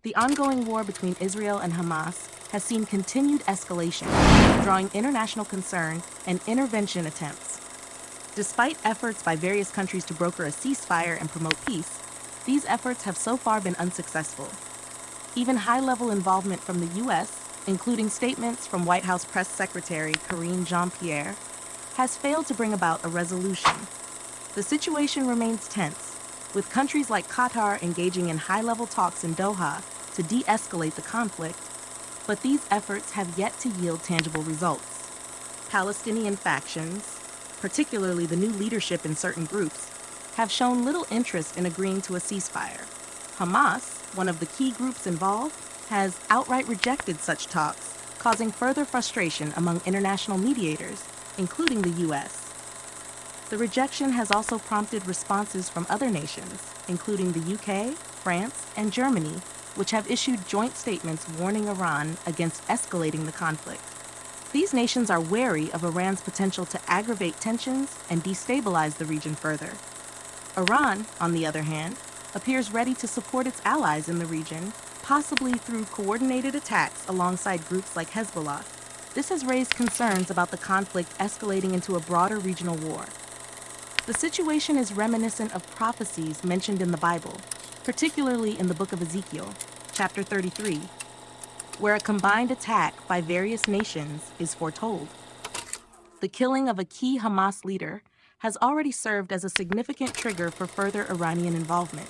The ongoing war between Israel and Hamas has seen continued escalation, drawing international concern and intervention attempts. Despite efforts by various countries to broker a ceasefire and promote peace, these efforts have so far been unsuccessful. Even high-level involvement from the U.S., including statements from White House Press Secretary Karine Jean-Pierre, has failed to bring about a resolution. The situation remains tense, with countries like Qatar engaging in high-level talks in Doha to de-escalate the conflict, but these efforts have yet to yield tangible results. Palestinian factions, particularly the new leadership in certain groups, have shown little interest in agreeing to a ceasefire. Hamas, one of the key groups involved, has outright rejected such talks, causing further frustration among international mediators, including the U.S. The rejection has also prompted responses from other nations, including the UK, France, and Germany, which have issued joint statements warning Iran against escalating the conflict. These nations are wary of Iran's potential to aggravate tensions and destabilize the region further. Iran, on the other hand, appears ready to support its allies in the region, possibly through coordinated attacks alongside groups like Hezbollah. This has raised concerns about the conflict escalating into a broader regional war. The situation is reminiscent of prophecies mentioned in the Bible, particularly in the book of Ezekiel, chapter 33, where a combined attack by various nations is foretold. The killing of a key Hamas leader has already served as a significant trigger for further Iranian involvement,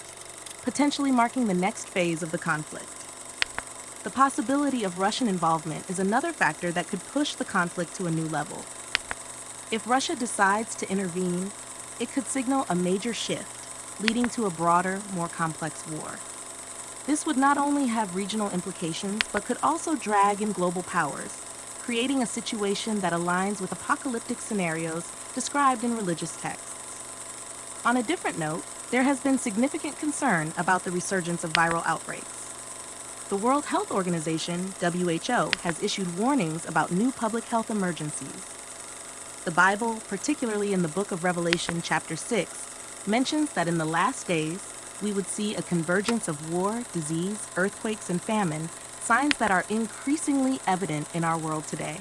potentially marking the next phase of the conflict. The possibility of Russian involvement is another factor that could push the conflict to a new level. If Russia decides to intervene, it could signal a major shift, leading to a broader, more complex war. This would not only have regional implications, but could also drag in global powers, creating a situation that aligns with apocalyptic scenarios described in religious texts. On a different note, there has been significant concern about the resurgence of viral outbreaks. The World Health Organization, WHO, has issued warnings about new public health emergencies. The Bible, particularly in the book of Revelation, chapter 6, mentions that in the last days, we would see a convergence of war, disease, earthquakes, and famine, signs that are increasingly evident in our world today.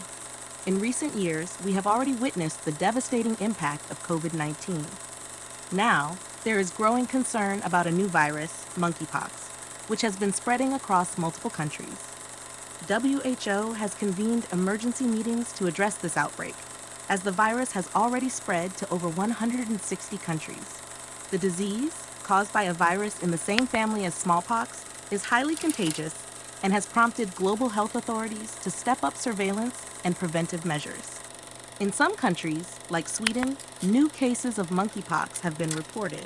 In recent years, we have already witnessed the devastating impact of COVID-19. Now, there is growing concern about a new virus, monkeypox, which has been spreading across multiple countries. WHO has convened emergency meetings to address this outbreak, as the virus has already spread to over 160 countries. The disease, caused by a virus in the same family as smallpox, is highly contagious and has prompted global health authorities to step up surveillance and preventive measures. In some countries, like Sweden, new cases of monkeypox have been reported,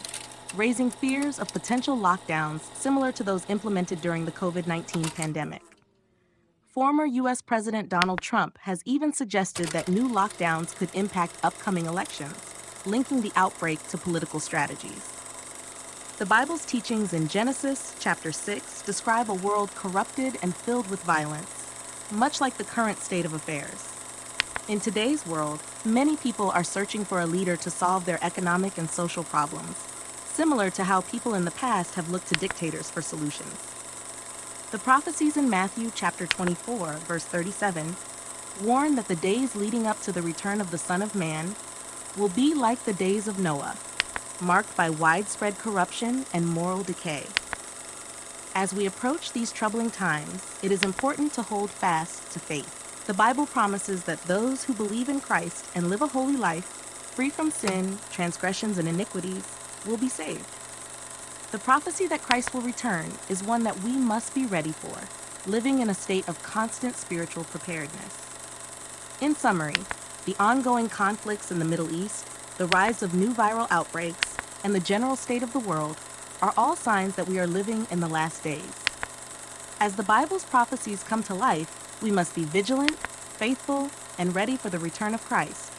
raising fears of potential lockdowns similar to those implemented during the COVID-19 pandemic. Former U.S. President Donald Trump has even suggested that new lockdowns could impact upcoming elections, linking the outbreak to political strategies. The Bible's teachings in Genesis, chapter 6, describe a world corrupted and filled with violence, much like the current state of affairs. In today's world, many people are searching for a leader to solve their economic and social problems, similar to how people in the past have looked to dictators for solutions. The prophecies in Matthew chapter 24, verse 37, warn that the days leading up to the return of the Son of Man will be like the days of Noah, marked by widespread corruption and moral decay. As we approach these troubling times, it is important to hold fast to faith. The Bible promises that those who believe in Christ and live a holy life, free from sin, transgressions, and iniquities, will be saved. The prophecy that Christ will return is one that we must be ready for, living in a state of constant spiritual preparedness. In summary, the ongoing conflicts in the Middle East, the rise of new viral outbreaks, and the general state of the world are all signs that we are living in the last days. As the Bible's prophecies come to life, we must be vigilant, faithful, and ready for the return of Christ,